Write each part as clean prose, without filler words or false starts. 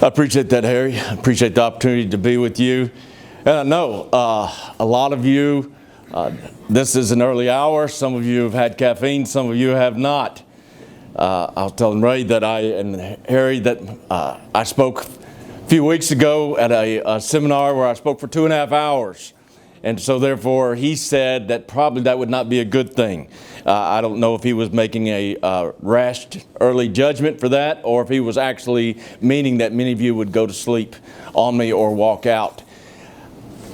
I appreciate that, Harry. I appreciate the opportunity to be with you. And I know a lot of you, this is an early hour. Some of you have had caffeine, some of you have not. I was telling Ray that and Harry that I spoke a few weeks ago at a seminar where I spoke for 2.5 hours. And so therefore he said that probably that would not be a good thing. I don't know if he was making a rash early judgment for that, or if he was actually meaning that many of you would go to sleep on me or walk out.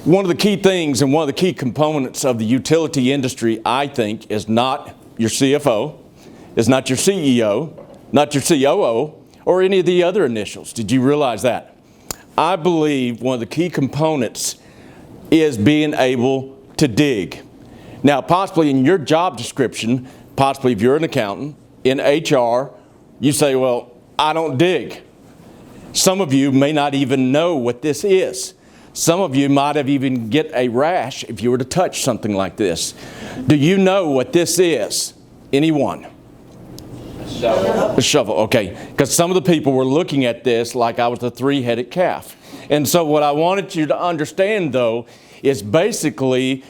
One of the key things and one of the key components of the utility industry, I think, is not your CFO, is not your CEO, not your COO, or any of the other initials. Did you realize that? I believe one of the key components is being able to dig. Now, possibly in your job description, possibly if you're an accountant, in HR, you say, well, I don't dig. Some of you may not even know what this is. Some of you might have even get a rash if you were to touch something like this. Do you know what this is? Anyone? A shovel. A shovel, okay. Because some of the people were looking at this like I was a three-headed calf. And so what I wanted you to understand, though, is basically,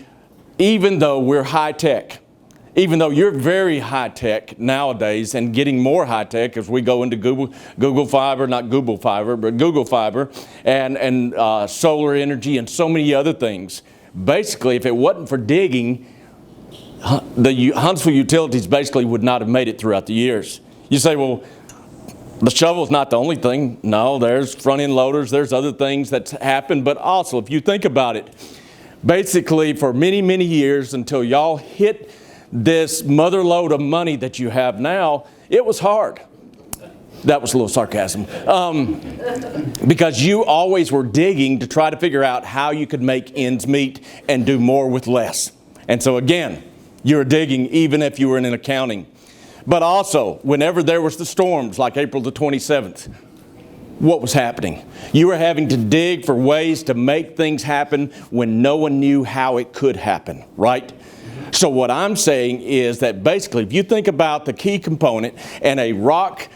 even though we're high-tech, even though you're very high-tech nowadays and getting more high-tech as we go into Google Fiber, not Google Fiber, but Google Fiber, and solar energy and so many other things. Basically, if it wasn't for digging, the Huntsville Utilities basically would not have made it throughout the years. You say, well, the shovel's not the only thing. No, there's front-end loaders, there's other things that's happened, but also, if you think about it, basically for many, many years until y'all hit this mother lode of money that you have now, it was hard. That was a little sarcasm. Because you always were digging to try to figure out how you could make ends meet and do more with less. And so again, you were digging even if you were in accounting. But also, whenever there was the storms, like April the 27th, what was happening? You were having to dig for ways to make things happen when no one knew how it could happen, right? So what I'm saying is that basically, if you think about the key component and a rock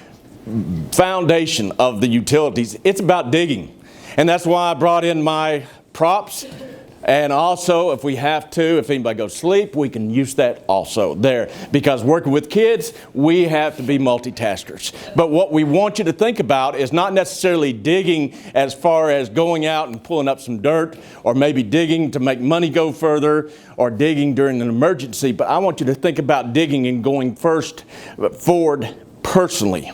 foundation of the utilities, it's about digging. And that's why I brought in my props. And also, if we have to, if anybody goes to sleep, we can use that also there. Because working with kids, we have to be multitaskers. But what we want you to think about is not necessarily digging as far as going out and pulling up some dirt, or maybe digging to make money go further, or digging during an emergency. But I want you to think about digging and going forward personally.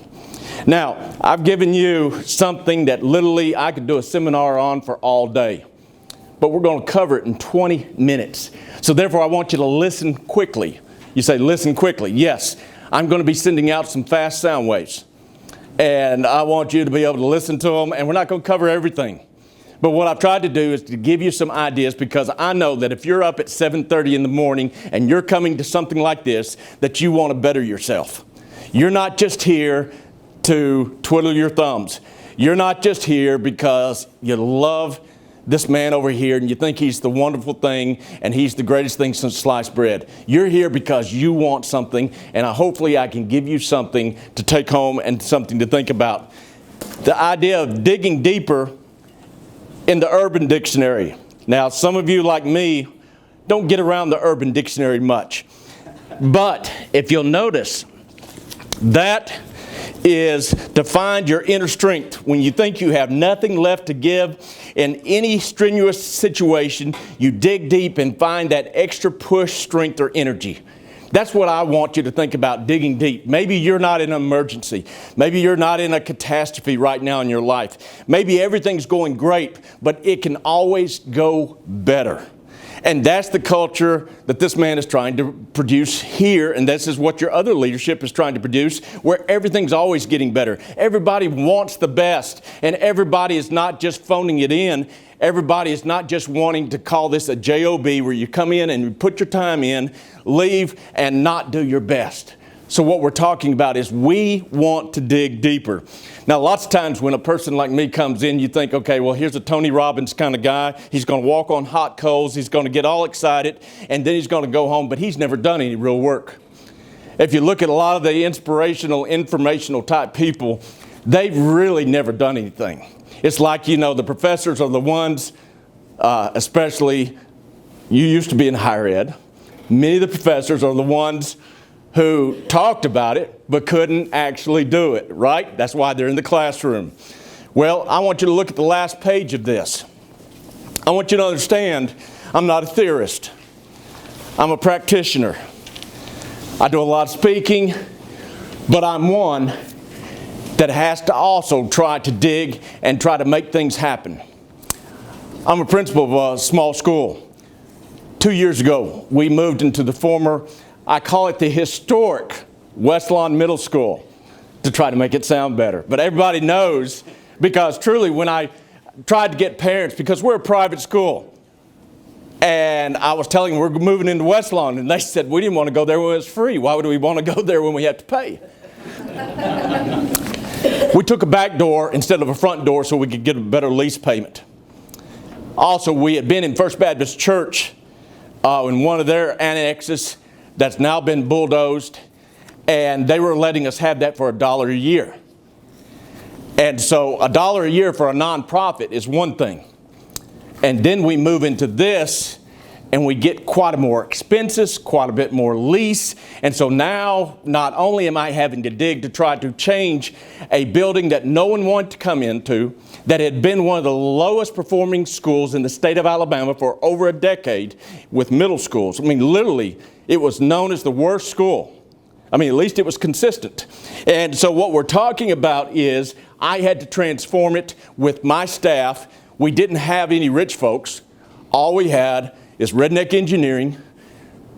Now, I've given you something that literally I could do a seminar on for all day. But we're going to cover it in 20 minutes. So therefore, I want you to listen quickly. You say, listen quickly. Yes, I'm going to be sending out some fast sound waves. And I want you to be able to listen to them. And we're not going to cover everything. But what I've tried to do is to give you some ideas, because I know that if you're up at 7:30 in the morning and you're coming to something like this, that you want to better yourself. You're not just here to twiddle your thumbs. You're not just here because you love this man over here and you think he's the wonderful thing and he's the greatest thing since sliced bread. You're here because you want something, and hopefully I can give you something to take home and something to think about. The idea of digging deeper in the Urban Dictionary. Now, some of you like me don't get around the Urban Dictionary much. But if you'll notice, that is to find your inner strength. When you think you have nothing left to give in any strenuous situation, you dig deep and find that extra push, strength, or energy. That's what I want you to think about, digging deep. Maybe you're not in an emergency. Maybe you're not in a catastrophe right now in your life. Maybe everything's going great, but it can always go better. And that's the culture that this man is trying to produce here, and this is what your other leadership is trying to produce, where everything's always getting better. Everybody wants the best, and everybody is not just phoning it in. Everybody is not just wanting to call this a job, where you come in and you put your time in, leave, and not do your best. So what we're talking about is we want to dig deeper. Now, lots of times when a person like me comes in, you think, okay, well, here's a Tony Robbins kind of guy. He's going to walk on hot coals. He's going to get all excited, and then he's going to go home, but he's never done any real work. If you look at a lot of the inspirational, informational type people, they've really never done anything. It's like, you know, the professors are the ones, especially you used to be in higher ed. Many of the professors are the ones who talked about it but couldn't actually do it, right? That's why they're in the classroom. Well, I want you to look at the last page of this. I want you to understand I'm not a theorist. I'm a practitioner. I do a lot of speaking, but I'm one that has to also try to dig and try to make things happen. I'm a principal of a small school. 2 years ago, we moved into the former, I call it the historic West Lawn Middle School, to try to make it sound better. But everybody knows, because truly when I tried to get parents, because we're a private school, and I was telling them we're moving into West Lawn, and they said we didn't want to go there when it was free. Why would we want to go there when we have to pay? We took a back door instead of a front door so we could get a better lease payment. Also, we had been in First Baptist Church in one of their annexes that's now been bulldozed, and they were letting us have that for $1 a year. And so $1 a year for a nonprofit is one thing. And then we move into this, and we get quite a more expenses, quite a bit more lease. And so now, not only am I having to dig to try to change a building that no one wanted to come into, that had been one of the lowest performing schools in the state of Alabama for over a decade with middle schools. I mean, literally, it was known as the worst school. I mean, at least it was consistent. And so what we're talking about is I had to transform it with my staff. We didn't have any rich folks. All we had is redneck engineering,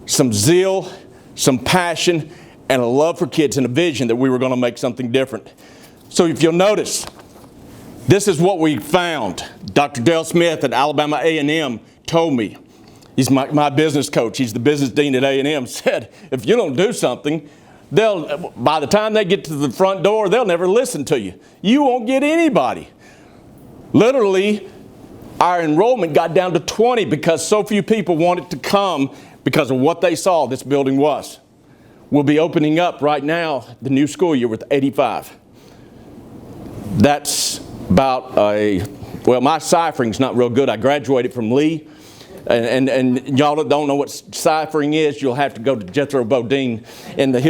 some zeal, some passion, and a love for kids and a vision that we were going to make something different. So if you'll notice, this is what we found. Dr. Dale Smith at Alabama A&M told me. He's my business coach. He's the business dean at A&M. Said, if you don't do something, by the time they get to the front door, they'll never listen to you. You won't get anybody. Literally, our enrollment got down to 20 because so few people wanted to come because of what they saw this building was. We'll be opening up right now the new school year with 85. That's about well, my ciphering's not real good. I graduated from Lee. And y'all that don't know what ciphering is, you'll have to go to Jethro Bodine in the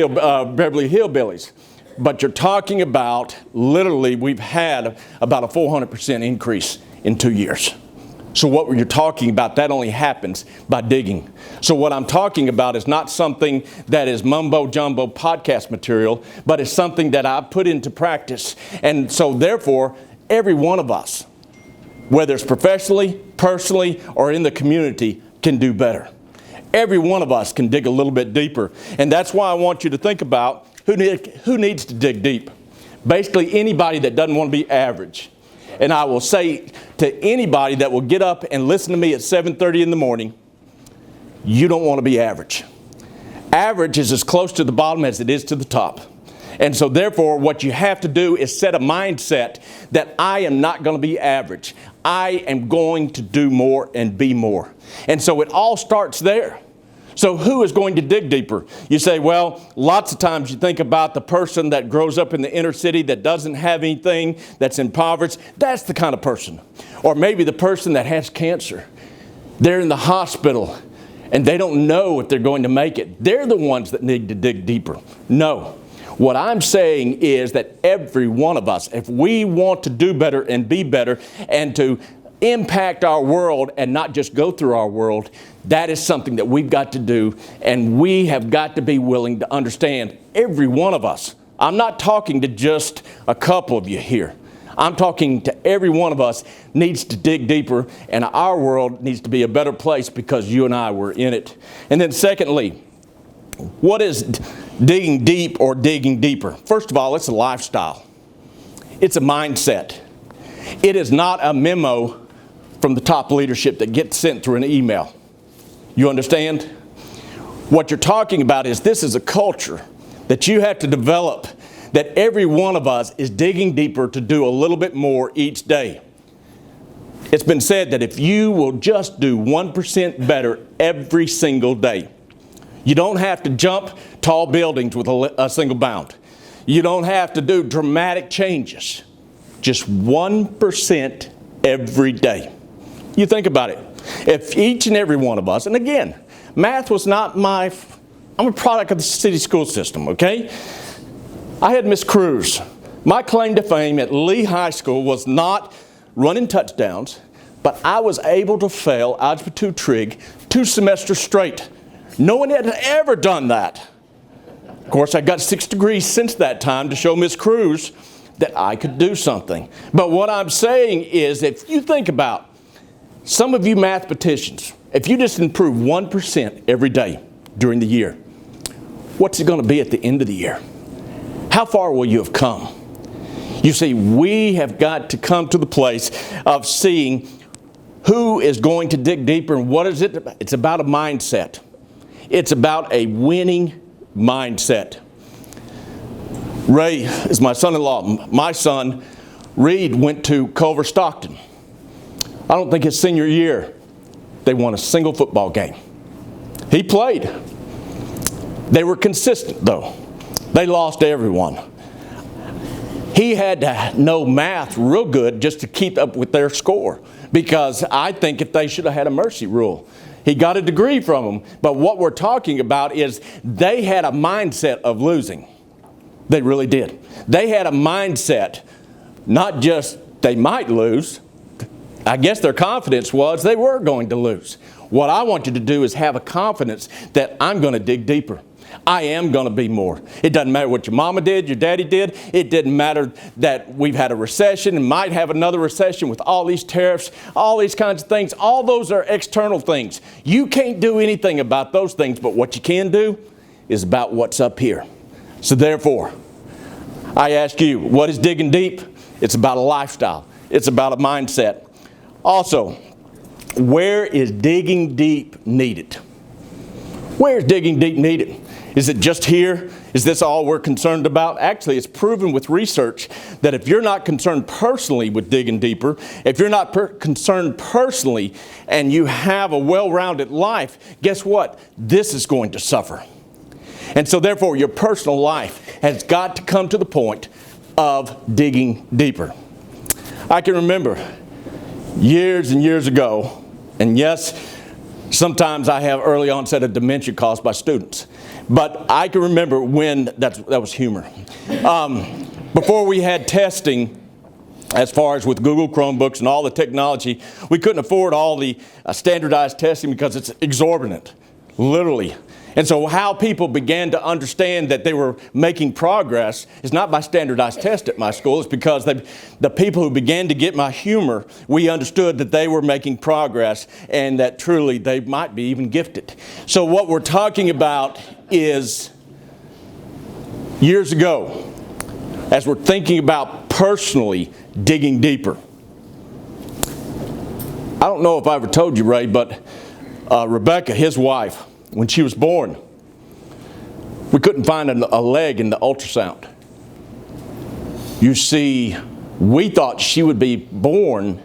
Beverly Hillbillies. But you're talking about, literally, we've had about a 400% increase in 2 years. So what you're talking about, that only happens by digging. So what I'm talking about is not something that is mumbo-jumbo podcast material, but it's something that I put into practice. And so therefore, every one of us, whether it's professionally, personally, or in the community, can do better. Every one of us can dig a little bit deeper. And that's why I want you to think about who needs to dig deep. Basically, anybody that doesn't want to be average. And I will say to anybody that will get up and listen to me at 7:30 in the morning, you don't want to be average. Average is as close to the bottom as it is to the top. And so therefore, what you have to do is set a mindset that I am not going to be average. I am going to do more and be more. And so it all starts there. So who is going to dig deeper? You say, well, lots of times you think about the person that grows up in the inner city that doesn't have anything, that's impoverished. That's the kind of person. Or maybe the person that has cancer. They're in the hospital and they don't know if they're going to make it. They're the ones that need to dig deeper. No. What I'm saying is that every one of us, if we want to do better and be better and to impact our world and not just go through our world, that is something that we've got to do, and we have got to be willing to understand, every one of us. I'm not talking to just a couple of you here. I'm talking to every one of us needs to dig deeper, and our world needs to be a better place because you and I were in it. And then secondly, what is digging deep or digging deeper? First of all, it's a lifestyle. It's a mindset. It is not a memo from the top leadership that gets sent through an email. You understand? What you're talking about is this is a culture. that you have to develop, that every one of us is digging deeper to do a little bit more each day. It's been said that if you will just do 1% better every single day, you don't have to jump tall buildings with a single bound. You don't have to do dramatic changes. Just 1% every day. You think about it. If each and every one of us, and again, math was not I'm a product of the city school system, okay? I had Miss Cruz. My claim to fame at Lee High School was not running touchdowns, but I was able to fail Algebra 2 Trig 2 semesters straight. No one had ever done that. Of course, I got 6 degrees since that time to show Miss Cruz that I could do something. But what I'm saying is, if you think about some of you mathematicians, if you just improve 1% every day during the year, what's it going to be at the end of the year? How far will you have come? You see, we have got to come to the place of seeing who is going to dig deeper and what is it? It's about a mindset. It's about a winning mindset. Ray is my son-in-law. My son, Reed, went to Culver Stockton. I don't think his senior year they won a single football game. He played. They were consistent, though. They lost everyone. He had to know math real good just to keep up with their score, because I think if they should have had a mercy rule. He got a degree from them, but what we're talking about is they had a mindset of losing. They really did. They had a mindset, not just they might lose. I guess their confidence was they were going to lose. What I want you to do is have a confidence that I'm going to dig deeper. I am going to be more. It doesn't matter what your mama did, your daddy did. It didn't matter that we've had a recession and might have another recession with all these tariffs, all these kinds of things. All those are external things. You can't do anything about those things, but what you can do is about what's up here. So therefore, I ask you, what is digging deep? It's about a lifestyle. It's about a mindset. Also, where is digging deep needed? Where is digging deep needed? Is it just here? Is this all we're concerned about? Actually, it's proven with research that if you're not concerned personally with digging deeper, if you're not concerned personally and you have a well-rounded life, guess what? This is going to suffer. And so therefore, your personal life has got to come to the point of digging deeper. I can remember years and years ago, and yes, sometimes I have early onset of dementia caused by students. But I can remember when, that was humor. Before we had testing, as far as with Google Chromebooks and all the technology, we couldn't afford all the standardized testing because it's exorbitant, literally. And so how people began to understand that they were making progress is not by standardized tests at my school. It's because the people who began to get my humor, we understood that they were making progress and that truly they might be even gifted. So what we're talking about is years ago, as we're thinking about personally digging deeper. I don't know if I ever told you, Ray, but Rebecca, his wife, when she was born, we couldn't find a leg in the ultrasound. You see, we thought she would be born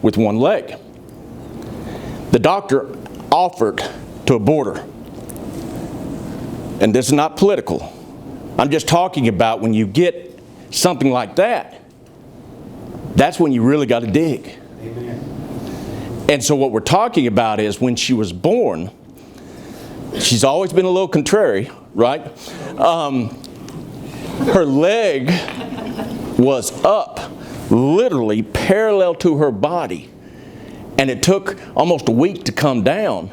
with one leg. The doctor offered to abort her. And this is not political. I'm just talking about when you get something like that, that's when you really got to dig. Amen. And so what we're talking about is when she was born, she's always been a little contrary, right? Her leg was up, literally parallel to her body. And it took almost a week to come down.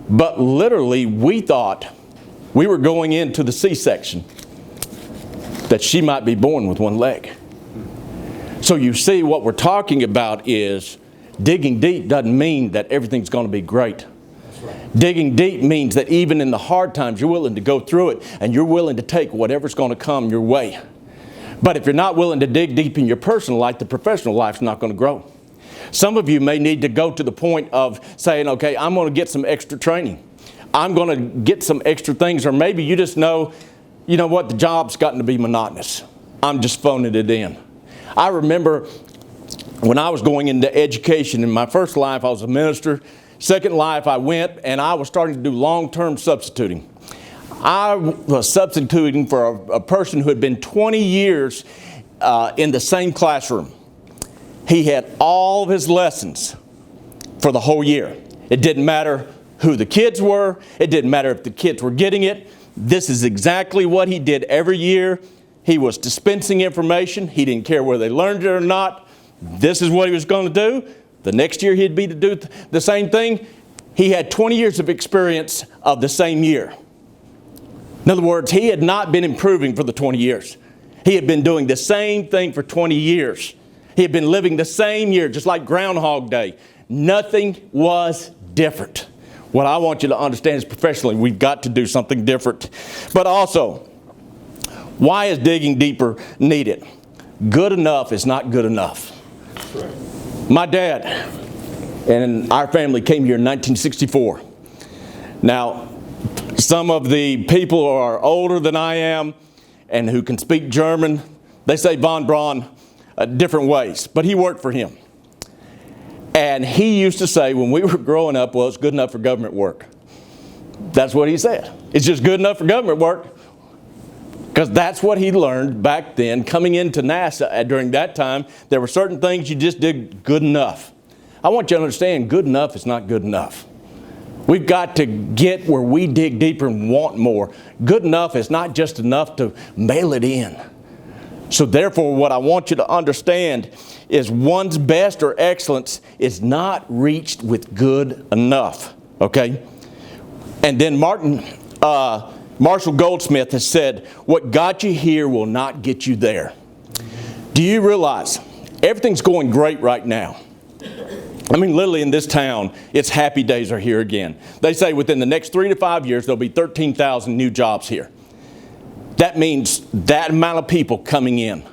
But literally, we thought we were going into the C-section, that she might be born with one leg. So you see, what we're talking about is digging deep doesn't mean that everything's going to be great. Digging deep means that even in the hard times, you're willing to go through it and you're willing to take whatever's going to come your way. But if you're not willing to dig deep in your personal life, the professional life's not going to grow. Some of you may need to go to the point of saying, okay, I'm going to get some extra training. I'm going to get some extra things. Or maybe you just know you know what, the job's gotten to be monotonous. I'm just phoning it in. I remember when I was going into education, in my first life I was a minister. Second life I went and I was starting to do long-term substituting. I was substituting for a person who had been 20 years in the same classroom. He had all of his lessons for the whole year. It didn't matter who the kids were. It didn't matter if the kids were getting it. This is exactly what he did every year. He was dispensing information. He didn't care whether they learned it or not. This is what he was going to do. The next year he'd be to do the same thing. He had 20 years of experience of the same year. In other words, he had not been improving for the 20 years. He had been doing the same thing for 20 years. He had been living the same year, just like Groundhog Day. Nothing was different. What I want you to understand is professionally, we've got to do something different. But also, why is digging deeper needed? Good enough is not good enough. Correct. My dad and our family came here in 1964. Now, some of the people who are older than I am and who can speak German, they say von Braun different ways, but he worked for him. And he used to say when we were growing up, well, it's good enough for government work. That's what he said. It's just good enough for government work. Because that's what he learned back then. Coming into NASA during that time, there were certain things you just did good enough. I want you to understand, good enough is not good enough. We've got to get where we dig deeper and want more. Good enough is not just enough to mail it in. So therefore, what I want you to understand is one's best or excellence is not reached with good enough, okay? And then Marshall Goldsmith has said, what got you here will not get you there. Do you realize everything's going great right now? I mean, literally in this town, it's happy days are here again. They say within the next 3 to 5 years, there'll be 13,000 new jobs here. That means that amount of people coming in.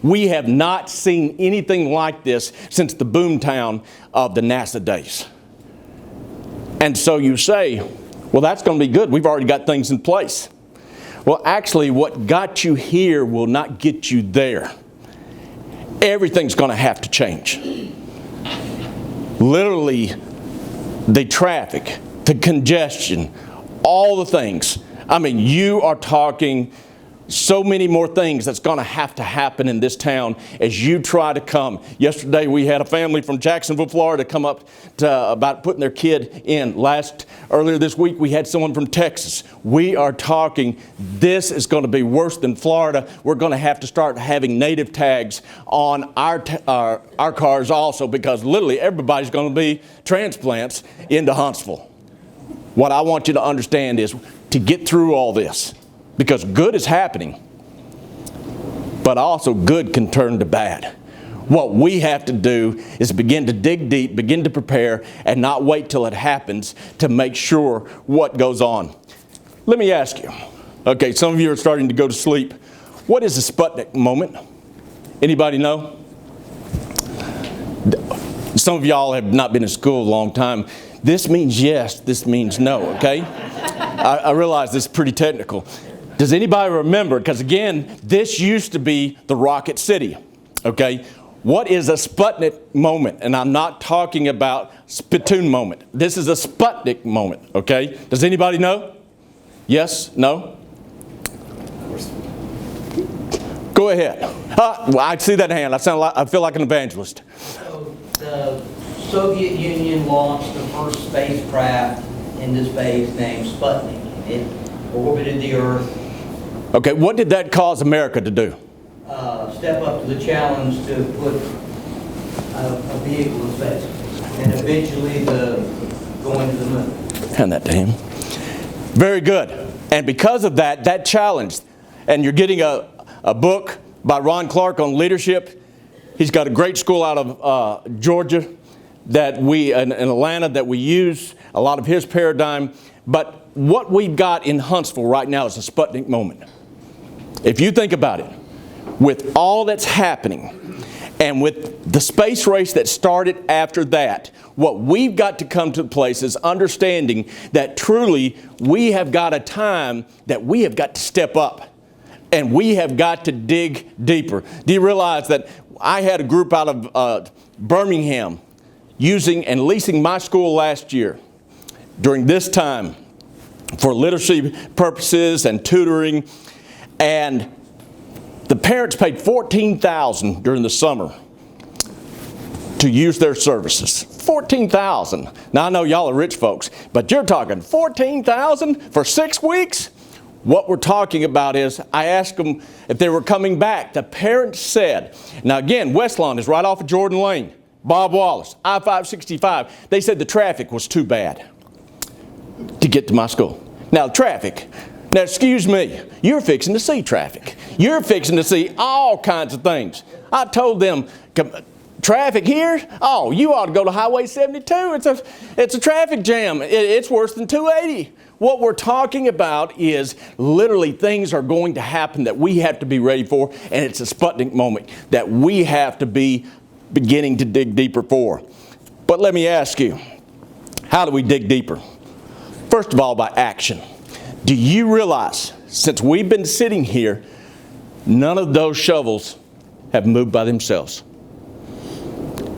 We have not seen anything like this since the boomtown of the NASA days. And so you say, well, that's going to be good. We've already got things in place. Well, actually, what got you here will not get you there. Everything's going to have to change. Literally, the traffic, the congestion, all the things. I mean, you are talking so many more things that's going to happen in this town as you try to come. Yesterday we had a family from Jacksonville, Florida come up to about putting their kid in. Earlier this week we had someone from Texas. We are talking, this is going to be worse than Florida. We're going to have to start having native tags on our cars also, because literally everybody's going to be transplants into Huntsville. What I want you to understand is to get through all this, because good is happening, but also good can turn to bad. What we have to do is begin to dig deep, begin to prepare, and not wait till it happens to make sure what goes on. Let me ask you, okay, some of you are starting to go to sleep. What is a Sputnik moment? Anybody know? Some of y'all have not been in school a long time. This means yes, this means no, okay? I realize this is pretty technical. Does anybody remember? Because again, this used to be the Rocket City, okay? What is a Sputnik moment? And I'm not talking about spittoon moment. This is a Sputnik moment, okay? Does anybody know? Yes? No? Go ahead. Well, I see that hand. I feel like an evangelist. So the Soviet Union launched the first spacecraft into space named Sputnik. It orbited the Earth. Okay, what did that cause America to do? Step up to the challenge to put a vehicle in space, and eventually going to the moon. Hand that to him. Very good. And because of that challenge, and you're getting a book by Ron Clark on leadership. He's got a great school out of Georgia that in Atlanta that we use, a lot of his paradigm. But what we've got in Huntsville right now is a Sputnik moment. If you think about it, with all that's happening and with the space race that started after that, what we've got to come to the place is understanding that truly we have got a time that we have got to step up And we have got to dig deeper. Do you realize that I had a group out of Birmingham using and leasing my school last year during this time for literacy purposes and tutoring, and the parents paid $14,000 during the summer to use their services. $14,000. Now I know y'all are rich folks, but you're talking $14,000 for 6 weeks? What we're talking about is, I asked them if they were coming back. The parents said, now again, West Lawn is right off of Jordan Lane, Bob Wallace, I-565. They said the traffic was too bad to get to my school. Now traffic, now excuse me, you're fixing to see traffic. You're fixing to see all kinds of things. I told them, traffic here? Oh, you ought to go to Highway 72. It's a traffic jam. It's worse than 280. What we're talking about is literally things are going to happen that we have to be ready for, and it's a Sputnik moment that we have to be beginning to dig deeper for. But let me ask you, how do we dig deeper? First of all, by action. Do you realize, since we've been sitting here, none of those shovels have moved by themselves?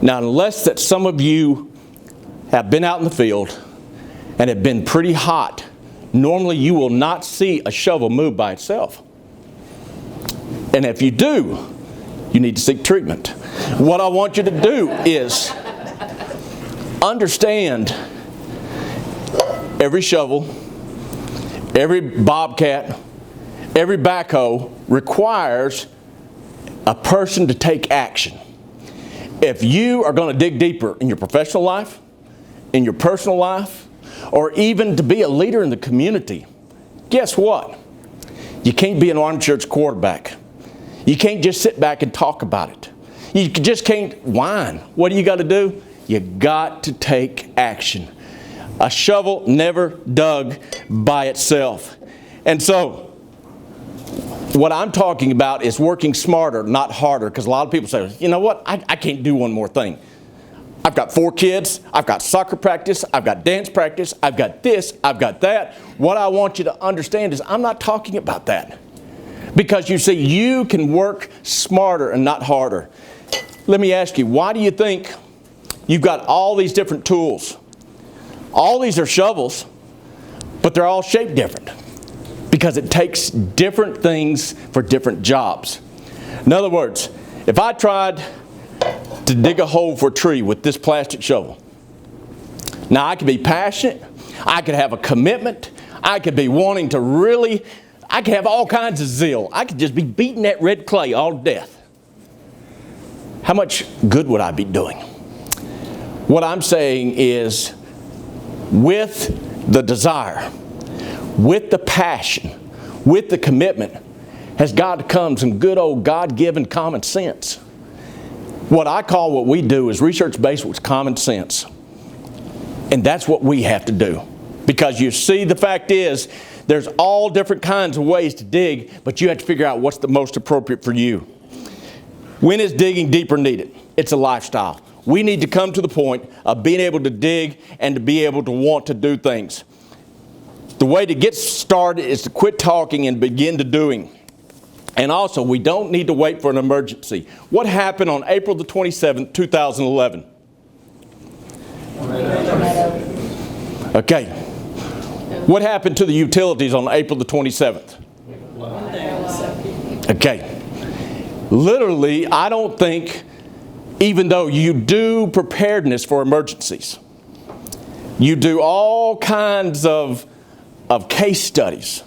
Now, unless that some of you have been out in the field and have been pretty hot, normally you will not see a shovel move by itself. And if you do, you need to seek treatment. What I want you to do is understand every shovel, every bobcat, every backhoe requires a person to take action. If you are going to dig deeper in your professional life, in your personal life, or even to be a leader in the community, guess what? You can't be an armchair quarterback. You can't just sit back and talk about it. You just can't whine. What do you got to do? You got to take action. A shovel never dug by itself. And so, what I'm talking about is working smarter, not harder, because a lot of people say, you know what, I can't do one more thing. I've got 4 kids, I've got soccer practice, I've got dance practice, I've got this, I've got that. What I want you to understand is I'm not talking about that. Because you see, you can work smarter and not harder. Let me ask you, why do you think you've got all these different tools? All these are shovels, but they're all shaped different. Because it takes different things for different jobs. In other words, if I tried to dig a hole for a tree with this plastic shovel, now I could be passionate, I could have a commitment, I could be wanting to really, I could have all kinds of zeal. I could just be beating that red clay all to death. How much good would I be doing? What I'm saying is, with the desire, with the passion, with the commitment, has got to come some good old God-given common sense. What I call what we do is research-based with common sense. And that's what we have to do. Because you see, the fact is, there's all different kinds of ways to dig, but you have to figure out what's the most appropriate for you. When is digging deeper needed? It's a lifestyle. We need to come to the point of being able to dig and to be able to want to do things. The way to get started is to quit talking and begin to doing. And also, we don't need to wait for an emergency. What happened on April the 27th, 2011? Okay. What happened to the utilities on April the 27th? Okay. Literally, I don't think, even though you do preparedness for emergencies, you do all kinds of case studies.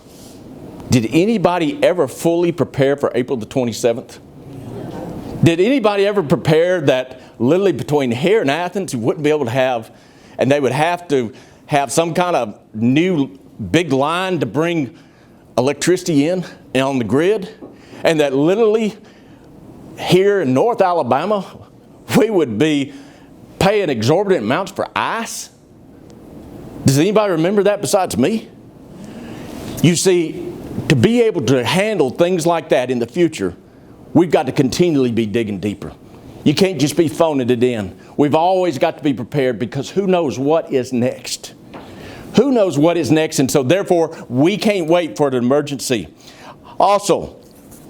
Did anybody ever fully prepare for April the 27th? Did anybody ever prepare that literally between here and Athens you wouldn't be able to have, and they would have to have some kind of new big line to bring electricity in and on the grid? And that literally here in North Alabama we would be paying exorbitant amounts for ice? Does anybody remember that besides me? You see, to be able to handle things like that in the future, we've got to continually be digging deeper. You can't just be phoning it in. We've always got to be prepared, because who knows what is next? Who knows what is next? And so therefore, we can't wait for an emergency. Also,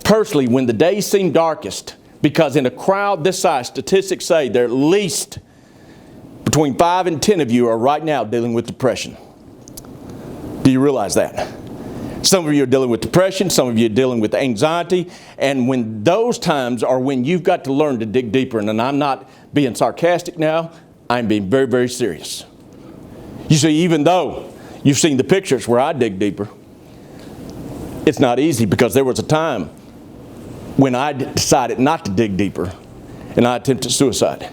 personally, when the days seem darkest, because in a crowd this size, statistics say there are at least between 5 and 10 of you are right now dealing with depression. Do you realize that? Some of you are dealing with depression, some of you are dealing with anxiety, and when those times are when you've got to learn to dig deeper, and I'm not being sarcastic now, I'm being very, very serious. You see, even though you've seen the pictures where I dig deeper, it's not easy, because there was a time when I decided not to dig deeper and I attempted suicide,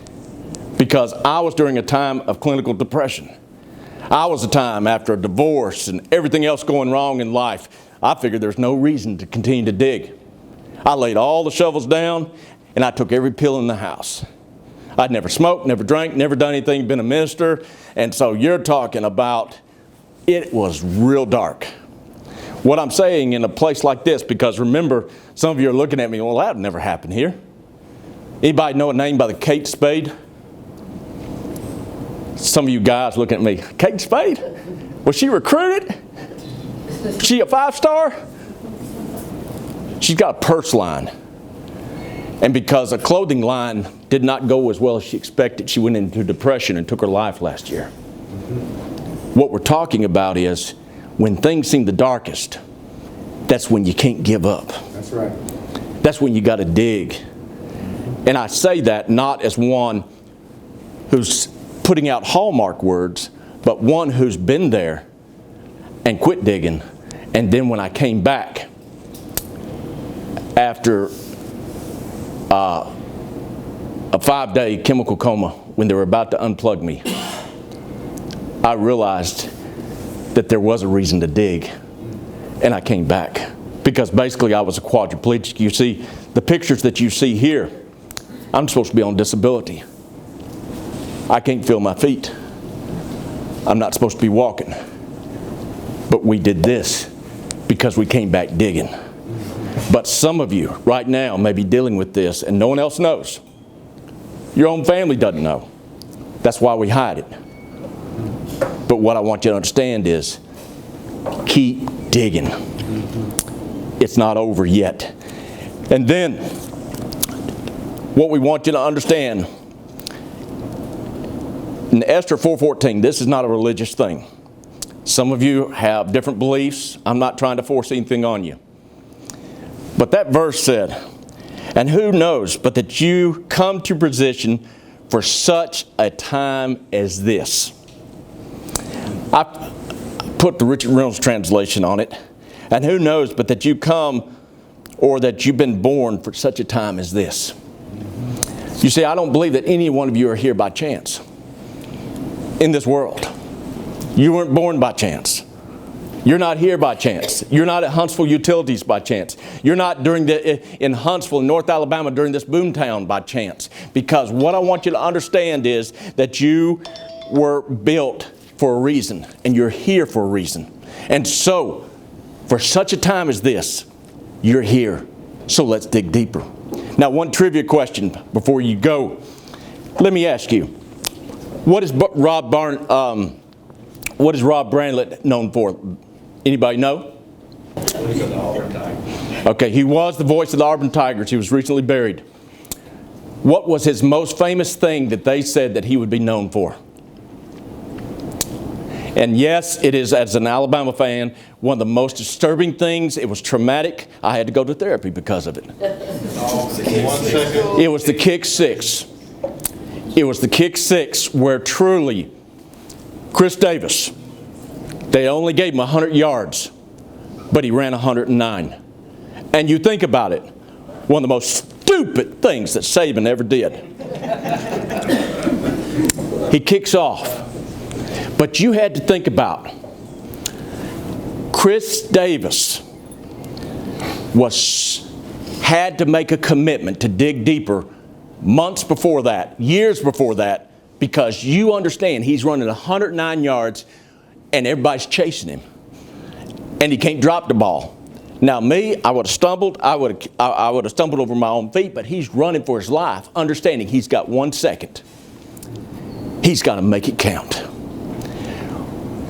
because I was during a time of clinical depression. I was a time after a divorce and everything else going wrong in life. I figured there's no reason to continue to dig. I laid all the shovels down and I took every pill in the house. I'd never smoked, never drank, never done anything, been a minister. And so you're talking about, it was real dark. What I'm saying in a place like this, because remember, some of you are looking at me, well, that would never happen here. Anybody know a name by the Kate Spade? Some of you guys looking at me, Kate Spade? Was she recruited? She a 5-star? She's got a purse line. And because a clothing line did not go as well as she expected, she went into depression and took her life last year. What we're talking about is when things seem the darkest, that's when you can't give up. That's right. That's when you got to dig. And I say that not as one who's putting out hallmark words, but one who's been there and quit digging. And then when I came back after a 5-day chemical coma, when they were about to unplug me, I realized that there was a reason to dig. And I came back, because basically I was a quadriplegic. You see, the pictures that you see here, I'm supposed to be on disability. I can't feel my feet. I'm not supposed to be walking. But we did this because we came back digging. But some of you right now may be dealing with this and no one else knows. Your own family doesn't know. That's why we hide it. But what I want you to understand is, keep digging. It's not over yet. And then, what we want you to understand, in Esther 4:14, this is not a religious thing. Some of you have different beliefs. I'm not trying to force anything on you. But that verse said, and who knows but that you come to position for such a time as this. I put the Richard Reynolds translation on it. And who knows but that you come, or that you've been born for such a time as this. You see, I don't believe that any one of you are here by chance in this world. You weren't born by chance. You're not here by chance. You're not at Huntsville Utilities by chance. You're not in Huntsville, North Alabama, during this boomtown by chance. Because what I want you to understand is that you were built for a reason, and you're here for a reason. And so, for such a time as this, you're here. So let's dig deeper. Now, one trivia question before you go. Let me ask you, what is Rob Brandlett known for? Anybody know? Okay, he was the voice of the Auburn Tigers. He was recently buried. What was his most famous thing that they said that he would be known for? And yes, it is, as an Alabama fan, one of the most disturbing things. It was traumatic. I had to go to therapy because of it. It was the kick six. It was the kick six where truly Chris Davis, they only gave him 100 yards, but he ran 109. And you think about it, one of the most stupid things that Saban ever did. He kicks off. But you had to think about, Chris Davis had to make a commitment to dig deeper months before that, years before that, because you understand he's running 109 yards and everybody's chasing him. And he can't drop the ball. Now me, I would have stumbled. I would have stumbled over my own feet, but he's running for his life, understanding he's got 1 second. He's got to make it count.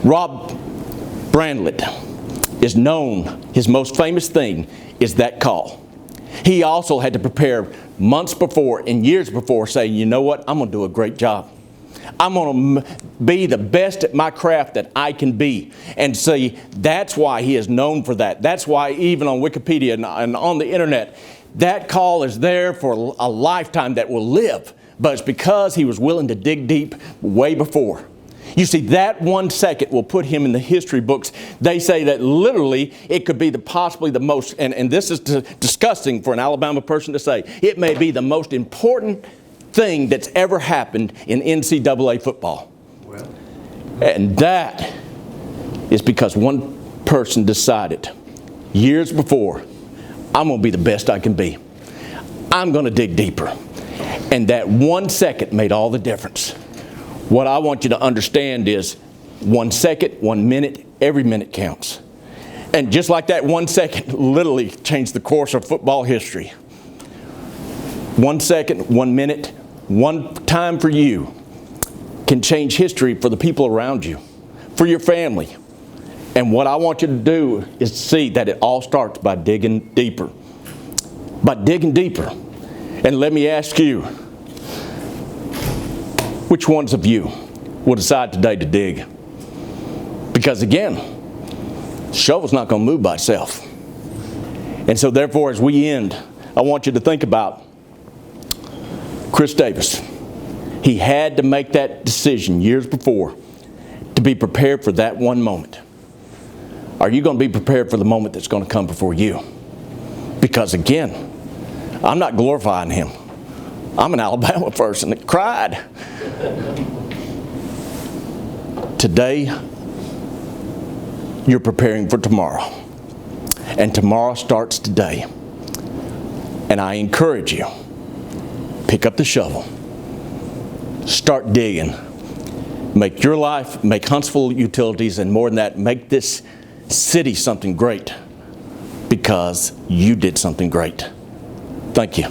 Rob Brandlett is known, his most famous thing is that call. He also had to prepare months before and years before, saying, you know what, I'm going to do a great job. I'm going to be the best at my craft that I can be. And see, that's why he is known for that. That's why even on Wikipedia and on the internet, that call is there for a lifetime that will live. But it's because he was willing to dig deep way before. You see, that 1 second will put him in the history books. They say that literally it could be possibly the most, and this is disgusting for an Alabama person to say, it may be the most important thing that's ever happened in NCAA football. And that is because one person decided years before, I'm going to be the best I can be. I'm going to dig deeper. And that 1 second made all the difference. What I want you to understand is 1 second, 1 minute, every minute counts. And just like that 1 second literally changed the course of football history. 1 second, 1 minute, one time for you can change history for the people around you, for your family. And what I want you to do is see that it all starts by digging deeper. By digging deeper. And let me ask you, which ones of you will decide today to dig? Because again, the shovel's not going to move by itself. And so therefore, as we end, I want you to think about Chris Davis. He had to make that decision years before to be prepared for that one moment. Are you going to be prepared for the moment that's going to come before you? Because again, I'm not glorifying him. I'm an Alabama person that cried. Today, you're preparing for tomorrow. And tomorrow starts today. And I encourage you, pick up the shovel. Start digging. Make your life, make Huntsville Utilities, and more than that, make this city something great. Because you did something great. Thank you.